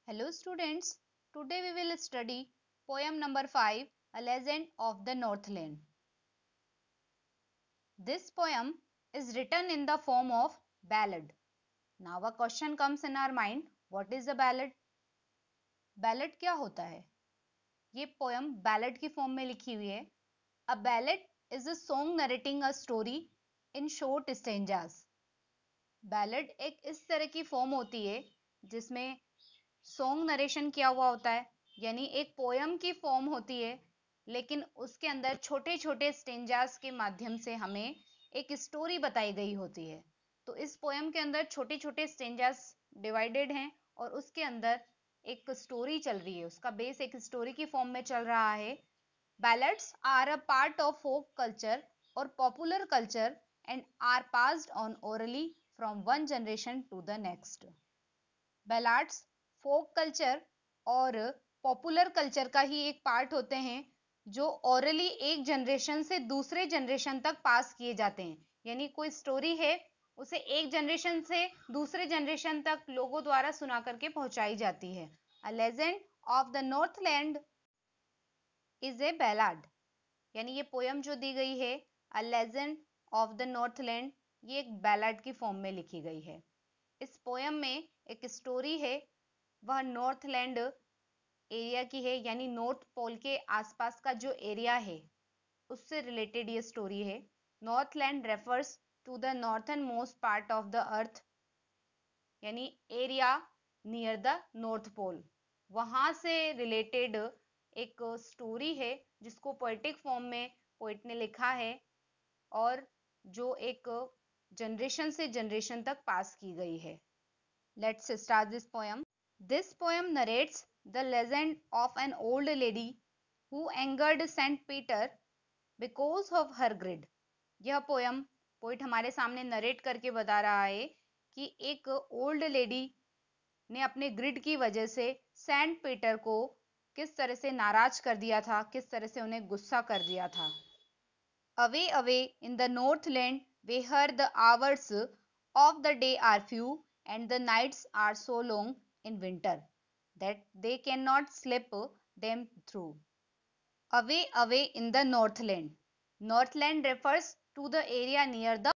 Hello students, today we will study poem number 5, A Legend of the Northland. This poem is written in the form of ballad. Now a question comes in our mind, what is a ballad? Ballad क्या होता है? ये poem ballad की form में लिखी हुई है. A ballad is a song narrating a story in short stanzas. Ballad एक इस तरह की form होती है जिसमें सॉन्ग नरेशन किया हुआ होता है, यानी एक पोयम की फॉर्म होती है लेकिन उसके अंदर छोटे छोटे स्टेंजास के माध्यम से हमें एक स्टोरी बताई गई होती है. तो इस पोयम के अंदर छोटे छोटे स्टेंजास डिवाइडेड हैं और उसके अंदर एक स्टोरी चल रही है, उसका बेस एक स्टोरी की फॉर्म में चल रहा है. Ballads are a part of folk culture और popular culture and are passed on orally from one generation to the next. Ballads folk culture और पॉपुलर कल्चर का ही एक पार्ट होते हैं जो ओरली एक जनरेशन से दूसरे जनरेशन तक पास किए जाते हैं. यानी कोई स्टोरी है उसे एक जनरेशन से दूसरे जनरेशन तक लोगों द्वारा सुना करके पहुंचाई जाती है. A legend of the Northland is a ballad. यानी ये पोयम जो दी गई है a legend of the Northland, ये एक बैलाड की फॉर्म में लिखी गई है. इस पोयम में एक स्टोरी है, वह नॉर्थलैंड एरिया की है, यानी नॉर्थ पोल के आसपास का जो एरिया है उससे रिलेटेड ये स्टोरी है. Northland refers to the northernmost part of the earth, यानी area near the north pole, वहां से रिलेटेड एक स्टोरी है जिसको पोएटिक फॉर्म में पोएट ने लिखा है और जो एक जनरेशन से जनरेशन तक पास की गई है. Let's start this poem. This poem narrates the legend of an old lady who angered Saint Peter because of her greed. यह पोयम पोइट हमारे सामने नरेट करके बता रहा है कि एक ओल्ड लेडी ने अपने ग्रिड की वजह से सेंट पीटर को किस तरह से नाराज कर दिया था, किस तरह से उन्हें गुस्सा कर दिया था. Away, away in the northland, where the hours of the day are few and the nights are so long in winter that they cannot slip them through. Away, away in the northland. Northland refers to the area near the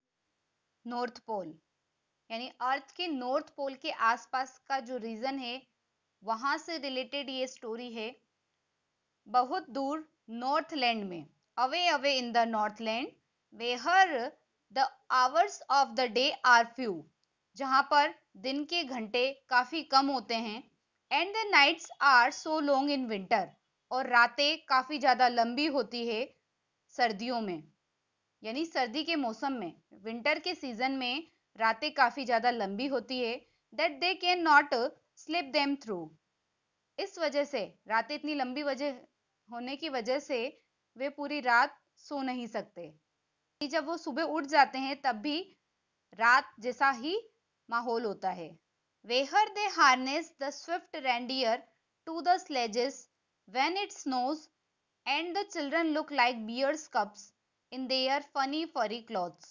North Pole. यानी अर्थ के north pole के आसपास का जो reason है वहां से related ये स्टोरी है. बहुत दूर नॉर्थलैंड में, away away in the Northland, where the hours of the day are few, जहां पर दिन के घंटे काफी कम होते हैं, and the nights are so long in winter, और रातें काफी ज्यादा लंबी होती है सर्दियों में. यानी सर्दी के मौसम में, विंटर के सीजन में रातें काफी ज्यादा लंबी होती है. That they can not slip them through. इस वजह से रातें इतनी लंबी वजह होने की वजह से वे पूरी रात सो नहीं सकते. जब वो सुबह उठ जाते हैं तब भी रात जैसा ही माहौल होता है. Where they harness the swift reindeer to the sledges when it snows and the children look like bears cubs in their funny furry clothes.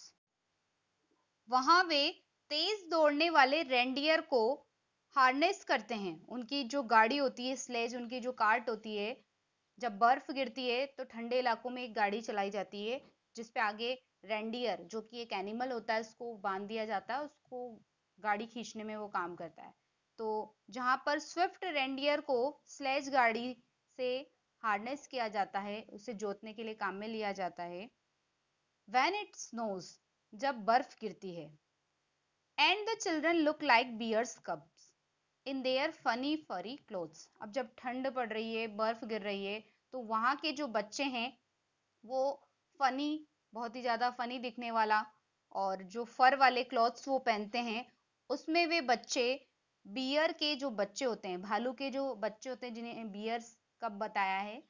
वहां वे तेज दौड़ने वाले रेंडियर को हार्नेस करते हैं. उनकी जो गाड़ी होती है, स्लेज, उनकी जो कार्ट होती है, जब बर्फ गिरती है तो ठंडे इलाकों में एक गाड़ी चलाई जाती है जिसपे आगे रेंडियर, जो कि एक एनिमल होता है, उसको बांध दिया जाता है, उसको गाड़ी खींचने में वो काम करता है. तो जहां पर स्विफ्ट रेंडियर को स्लेज गाड़ी से हार्नेस किया जाता है, उसे जोतने के लिए काम में लिया जाता है. व्हेन इट स्नोज, जब बर्फ गिरती है, and the children look like bears cubs in their funny furry clothes. अब जब ठंड पड़ रही है, बर्फ गिर रही है, तो वहां के जो बच्चे हैं वो फनी, बहुत ही ज्यादा फनी दिखने वाला, और जो फर वाले क्लॉथ्स वो पहनते हैं उसमें वे बच्चे बियर के जो बच्चे होते हैं, भालू के जो बच्चे होते हैं जिन्हें बियर्स कब बताया है,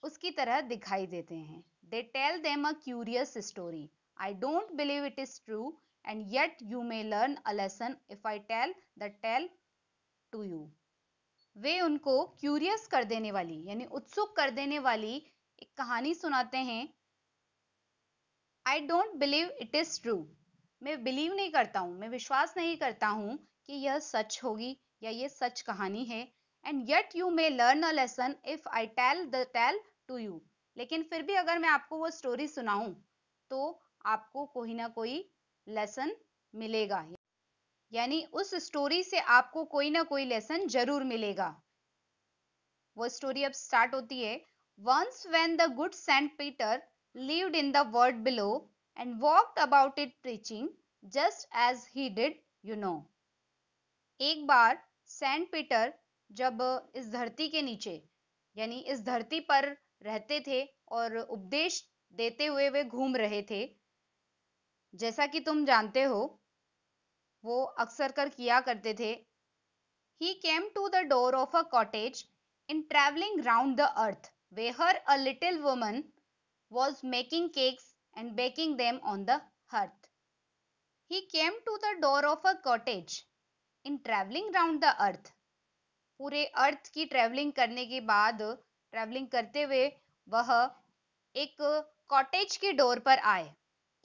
उसकी तरह दिखाई देते हैं. They tell them a curious story. I don't believe it is true and yet you may learn a lesson if I tell the tale to you. वे उनको क्यूरियस कर देने वाली, यानी उत्सुक कर देने वाली एक कहानी सुनाते हैं. आई don't believe it is true. मैं बिलीव नहीं करता हूं, मैं विश्वास नहीं करता हूं कि यह सच होगी या ये सच कहानी है, and yet you may learn a lesson if I tell the tale to you. लेकिन फिर भी अगर मैं आपको वो स्टोरी सुनाऊं तो आपको कोई ना कोई लेसन मिलेगा, यानी उस स्टोरी से आपको कोई ना कोई लेसन जरूर मिलेगा। वो स्टोरी अब स्टार्ट होती है। Once when the good Saint Peter lived in the world below and walked about it preaching just as he did, you know। एक बार सेंट पीटर जब इस धरती के नीचे यानी इस धरती पर रहते थे और उपदेश देते हुए वे घूम रहे थे, जैसा कि तुम जानते हो वो अक्सर कर किया करते थे। He came to the door of a cottage in traveling round the earth, where a little woman was making cakes and baking them on the hearth. He came to the door of a cottage in traveling round the earth. पूरे अर्थ की travelling करने के बाद travelling करते हुए वह एक cottage की डोर पर आए,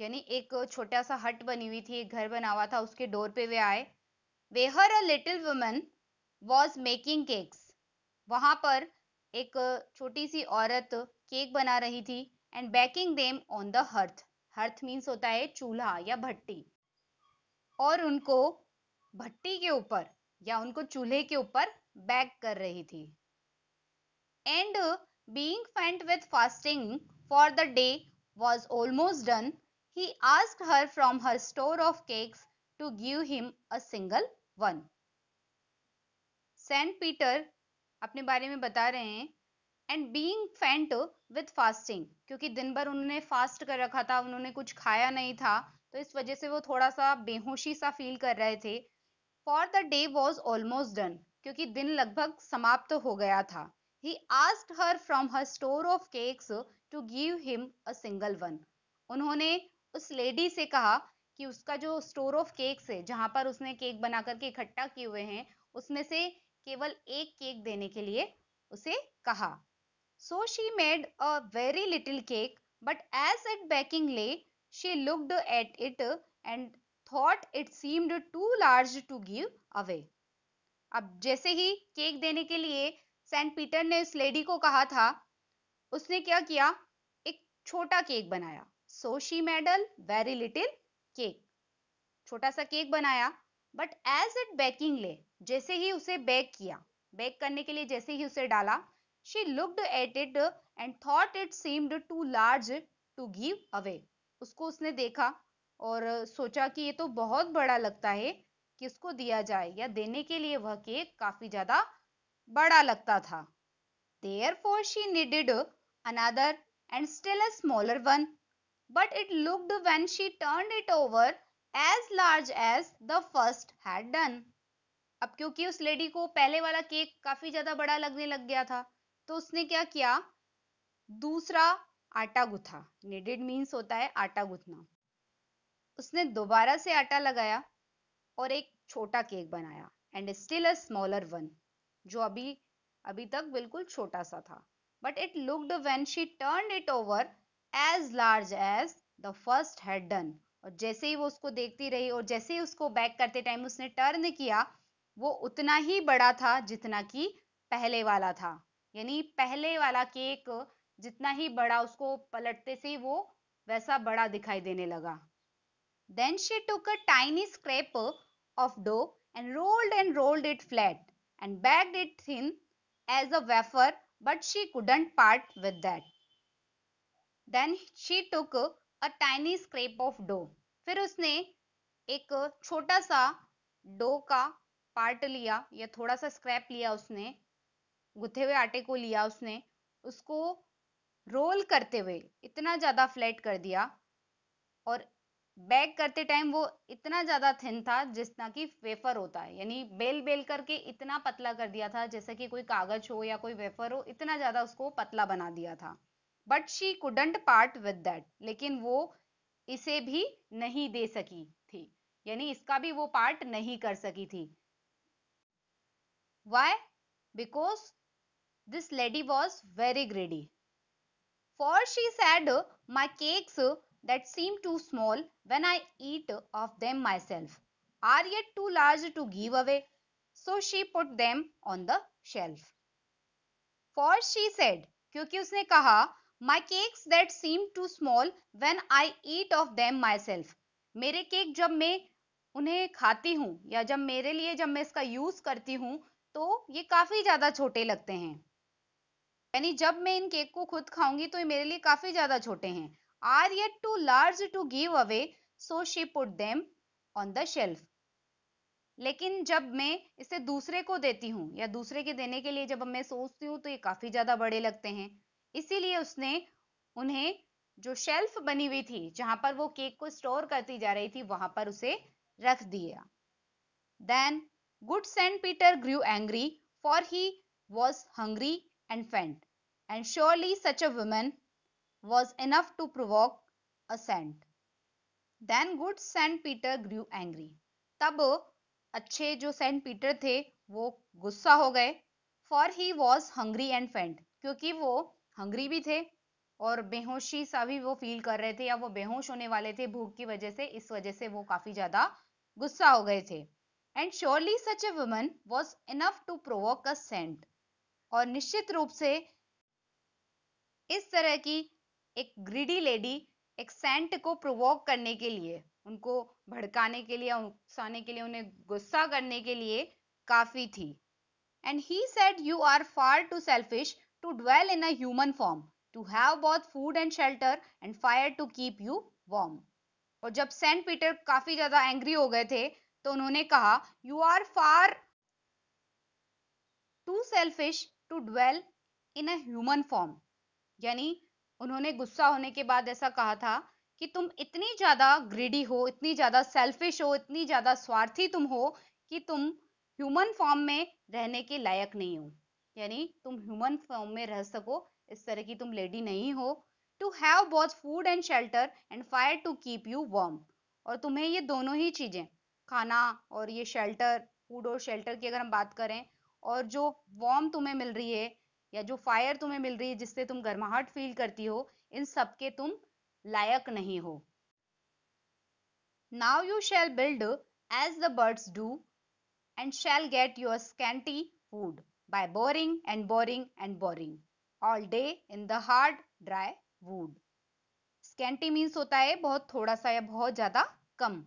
यानी एक छोटा सा हट बनी हुई थी, एक घर बना हुआ था, उसके डोर पे वे आए। वेहर a little woman was making cakes, वहां पर एक छोटी सी औरत केक बना रही थी। And baking them on the hearth, hearth means होता है चूल्हा या भट्टी, और उनको भट्टी के ऊपर या उनको चूल्हे के ऊपर बेक कर रही थी। And being faint with fasting for the day was almost done, he asked her from her store of cakes to give him a single one। Saint Peter अपने बारे में बता रहे हैं, and being faint with fasting, क्योंकि दिन भर उन्होंने फास्ट कर रखा था, उन्होंने कुछ खाया नहीं था, तो इस वजह से वो थोड़ा सा बेहोशी सा फील कर रहे थे। For the day was almost done, क्योंकि दिन लगभग समाप्त हो गया था। He asked her from her store of cakes to give him a single one. उन्होंने उस लेडी से कहा कि उसका जो स्टोर ऑफ केक्स है, जहां पर उसने केक बना करके इकट्ठा किए हुए हैं, उसमें से केवल एक केक देने के लिए उसे कहा। So she made a very little cake, but as it baking lay, she looked at it and thought it seemed too large to give away। अब जैसे ही केक देने के लिए सेंट पीटर ने उस लेडी को कहा था, उसने क्या किया, एक छोटा केक बनाया। So she made a very little cake, छोटा सा केक बनाया। बट एज इट बेकिंग ले, जैसे ही उसे बेक किया, बेक करने के लिए जैसे ही उसे डाला, she looked at it and thought it seemed too large to give away. उसको उसने देखा और सोचा कि ये तो बहुत बड़ा लगता है, किसको दिया जाए, या देने के लिए वह केक काफी ज्यादा बड़ा लगता था। Therefore she needed another and still a smaller one, but it looked when she turned it over as large as the first had done। अब क्योंकि उस लेडी को पहले वाला केक काफी ज्यादा बड़ा लगने लग गया था, तो उसने क्या किया, दूसरा आटा गूथा। kneaded मीन्स होता है आटा गूथना। उसने दोबारा से आटा लगाया और एक छोटा केक बनाया, and still a smaller one, जो अभी अभी तक बिल्कुल छोटा सा था। But it looked when she turned it over as large as the first had done. और जैसे ही वो उसको देखती रही और जैसे ही उसको बैक करते टाइम उसने टर्न किया, वो उतना ही बड़ा था जितना कि पहले वाला था, यानी पहले वाला केक जितना ही बड़ा, उसको पलटते से ही वो वैसा बड़ा दिखाई देने लगा। Then she took a tiny scrap of dough and rolled it flat and baked it thin as a wafer, but she couldn't part with that। Then she took a tiny scrap of dough। फिर उसने एक छोटा सा dough का part लिया या थोड़ा सा स्क्रैप लिया, उसने गुथे हुए आटे को लिया, उसने उसको रोल करते हुए इतना ज्यादा फ्लैट कर दिया, और बेक करते टाइम वो इतना ज्यादा थिन था जितना कि वेफर होता है, यानी बेल बेल करके इतना पतला कर दिया था जैसे कि कोई कागज हो या कोई वेफर हो, इतना ज्यादा उसको पतला बना दिया था। But she couldn't part with that, लेकिन वो इसे भी नहीं दे सकी थी, यानी इसका भी वो पार्ट नहीं कर सकी थी। Why? Because this lady was very greedy। For she said, my cakes that seem too small when I eat of them myself are yet too large to give away। So she put them on the shelf. For she said, क्योंकि उसने कहा, my cakes that seem too small when I eat of them myself. मेरे cake जब मैं उन्हें खाती हूँ या जब मेरे लिए जब मैं इसका यूज करती हूँ तो ये काफी ज्यादा छोटे लगते हैं. यानी जब मैं इन केक को खुद खाऊंगी तो ये मेरे लिए काफी ज्यादा छोटे हैं. Are yet too large to give away, so she put them on the shelf. लेकिन जब मैं इसे दूसरे को देती हूँ या दूसरे के देने के लिए जब मैं सोचती हूँ तो ये काफी ज्यादा बड़े लगते हैं, इसीलिए उसने उन्हें जो शेल्फ बनी हुई थी जहां पर वो केक को स्टोर करती जा रही थी वहां पर उसे रख दिया. Then good Saint Peter grew angry, for he was hungry and faint, and surely such a woman was enough to provoke a saint. Then good Saint Peter grew angry. तब अच्छे जो सेंट पीटर थे वो गुस्सा हो गए. For he was hungry and फेंट, क्योंकि वो हंग्री भी थे और बेहोशी सा भी वो फील कर रहे थे या वो बेहोश होने वाले थे भूख की वजह से. इस वजह से वो काफी ज्यादा गुस्सा हो गए थे. And surely such a woman was enough to provoke a saint, और निश्चित रूप से इस तरह की एक ग्रीडी लेडी एक सेंट को प्रोवोक करने के लिए, उनको भड़काने के लिए, उकसाने के लिए, उन्हें गुस्सा करने के लिए काफी थी. And he said, you are far too selfish to dwell in a human form, to have both food and shelter and fire to keep you warm. और जब सेंट पीटर काफी ज्यादा एंग्री हो गए थे तो उन्होंने कहा, you are far too selfish to dwell in a human form. यानी उन्होंने गुस्सा होने के बाद ऐसा कहा था कि तुम इतनी ज्यादा ग्रीडी हो, इतनी ज्यादा सेल्फिश हो, इतनी ज्यादा स्वार्थी तुम हो कि तुम ह्यूमन फॉर्म में रहने के लायक नहीं हो. यानी तुम ह्यूमन फॉर्म में रह सको इस तरह की तुम लेडी नहीं हो. To have both food and shelter and fire to keep you warm. और तुम्हें ये दोनों ही चीजें, खाना और ये शेल्टर, फूड और शेल्टर की अगर हम बात करें, और जो वार्म तुम्हें मिल रही है या जो फायर तुम्हें मिल रही है जिससे तुम गर्माहट फील करती हो, इन सब के तुम लायक नहीं हो. Now you shall build as the birds do and shall get your scanty food by boring and boring and boring all day in the hard dry wood. Scanty means होता है बहुत थोड़ा सा या बहुत ज्यादा कम.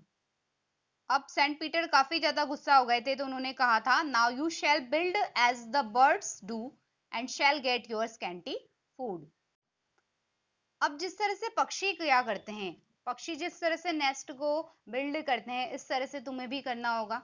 अब सेंट पीटर काफी ज्यादा गुस्सा हो गए थे तो उन्होंने कहा था, now you shall build as the birds do and shall get your scanty food. अब जिस तरह से पक्षी क्या करते हैं, पक्षी जिस तरह से नेस्ट को बिल्ड करते हैं इस तरह से तुम्हें भी करना होगा.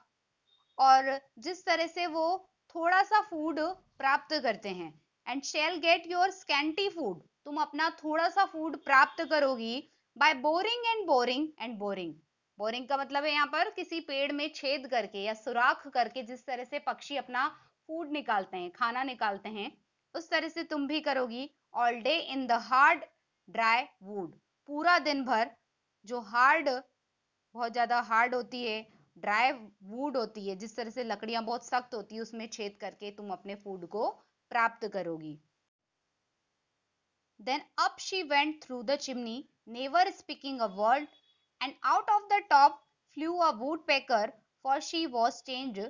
और जिस तरह से वो थोड़ा सा फूड प्राप्त करते हैं, and shall get your scanty food, तुम अपना थोड़ा सा फूड प्राप्त करोगी by boring and boring and boring. Boring का मतलब है यहाँ पर किसी पेड़ में छेद करके या सुराख करके जिस तरह से पक्षी अपना फूड निकालते हैं, खाना निकालते हैं, उस तरह से तुम भी करोगी. All day in the hard dry would, पूरा दिन भर जो हार्ड, बहुत ज्यादा हार्ड होती है, ड्राई वुड होती है, जिस तरह से लकड़ियां बहुत सख्त होती है, उसमें छेद करके तुम अपने फूड को प्राप्त करोगी. Then up she went through the chimney, never speaking a word, and out of the top flew a woodpecker, for she was changed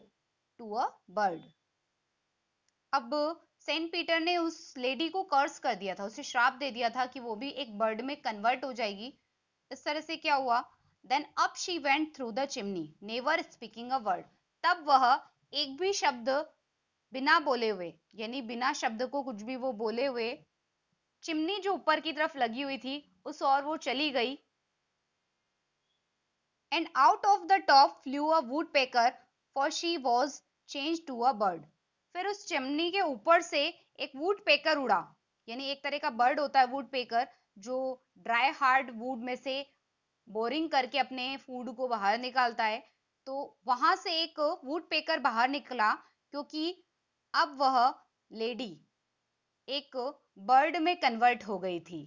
to a bird. अब सेंट पीटर ने उस लेडी को कर्स कर दिया था, उसे श्राप दे दिया था कि वो भी एक बर्ड में कन्वर्ट हो जाएगी. इस तरह से क्या हुआ, then up she went through the chimney never speaking a word. तब वह एक भी शब्द बिना बोले हुए, यानी बिना शब्द को कुछ भी वो बोले हुए, चिमनी जो ऊपर की तरफ लगी हुई थी उस और वो चली गई. And out of the top flew a woodpecker, for she was change to a bird. फिर उस चिमनी के ऊपर से एक वुड पेकर उड़ा, यानी एक तरह का बर्ड होता है वुड पेकर जो ड्राई हार्ड वुड में से बोरिंग करके अपने फूड को बाहर निकालता है. तो वहां से एक वुड पेकर बाहर निकला क्योंकि अब वह लेडी एक बर्ड में कन्वर्ट हो गई थी.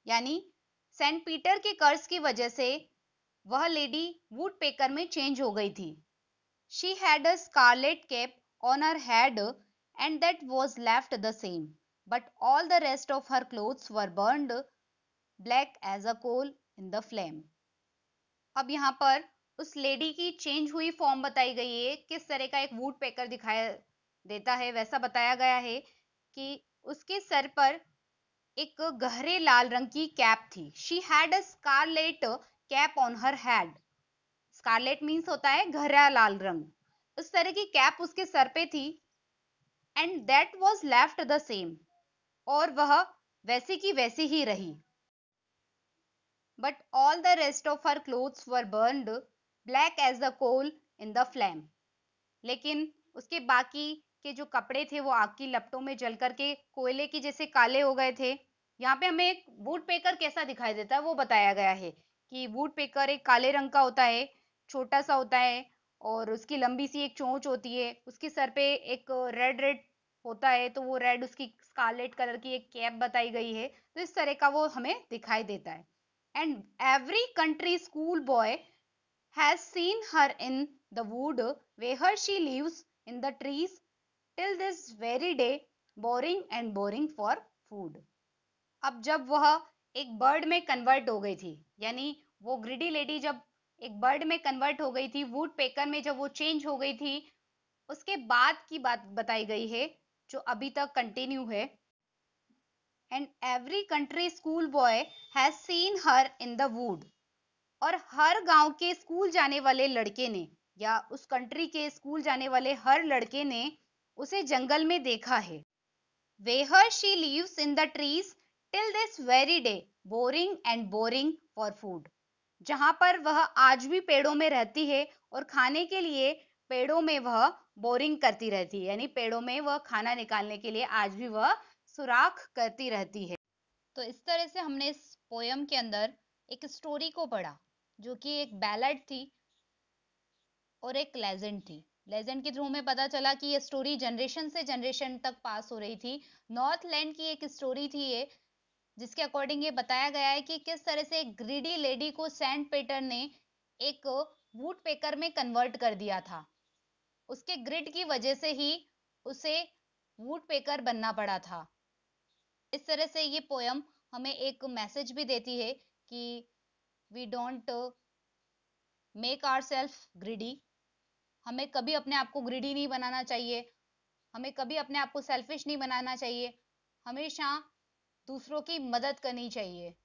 यानी सेंट पीटर के कर्ज की वजह से वह लेडी वुड पेकर में चेंज हो गई थी. She had a scarlet cap on her head and that was left the same, but all the rest of her clothes were burned black as a coal in the flame. अब यहाँ पर उस lady की change हुई form बताई गई है, किस तरह का एक वुड पेकर दिखाया देता है वैसा बताया गया है कि उसके सर पर एक गहरे लाल रंग की कैप थी। She had a scarlet cap on her head. Scarlet means होता है गहरा लाल रंग। उस तरह की कैप उसके सर पे थी। And that was left the same, और वह वैसी की वैसी ही रही। But all the rest of her clothes were burned black as the coal in the flame. लेकिन उसके बाकी के जो कपड़े थे वो आग की लपटों में जल करके कोयले की जैसे काले हो गए थे। यहाँ पे हमें एक वुड पेकर कैसा दिखाई देता है वो बताया गया है कि वुड पेकर एक काले रंग का होता है, छोटा सा होता है, और उसकी लंबी सी एक चोंच होती है। उसके सर पे एक रेड रेड होता है, तो वो रेड उसकी स्कारलेट कलर की एक कैप बताई गई है। तो इस तरह का वो हमें दिखाई देता है। And every country school boy has seen her in the wood where she lives in the trees till this very day, boring and boring for food. अब जब वह एक बर्ड में कन्वर्ट हो गई थी, यानी वो ग्रिडी लेडी जब एक बर्ड में कन्वर्ट हो गई थी, वुड पेकर में जब वो चेंज हो गई थी, उसके बाद की बात बताई गई है जो अभी तक कंटिन्यू है। And every country school boy has seen her in the wood. और हर गांव के स्कूल जाने वाले लड़के ने, या उस कंट्री के स्कूल जाने वाले हर लड़के ने उसे जंगल में देखा है। Where she lives in the trees till this very day, boring and boring for food. जहां पर वह आज भी पेड़ों में रहती है और खाने के लिए पेड़ों में वह बोरिंग करती रहती है, यानी पेड़ों में वह खाना निकालने के लिए आज भी वह सुराख करती रहती है। तो इस तरह से हमने इस पोयम के अंदर एक स्टोरी को पढ़ा, जो कि एक बैलेड थी और एक लेजेंड थी। लेजेंड के थ्रू हमें पता चला कि ये स्टोरी जनरेशन से जनरेशन तक पास हो रही थी। नॉर्थ लैंड की एक स्टोरी थी ये, जिसके अकॉर्डिंग ये बताया गया है कि किस तरह से एक ग्रीडी लेडी को सैंड पेटर ने एक वुड पेकर में कन्वर्ट कर दिया था। उसके ग्रिड की वजह से ही उसे वुड पेकर बनना पड़ा था। इस तरह से ये पोयम हमें एक मैसेज भी देती है कि we don't make our self greedy. हमें कभी अपने आप को ग्रीडी नहीं बनाना चाहिए, हमें कभी अपने आप को सेल्फिश नहीं बनाना चाहिए, हमेशा दूसरों की मदद करनी चाहिए।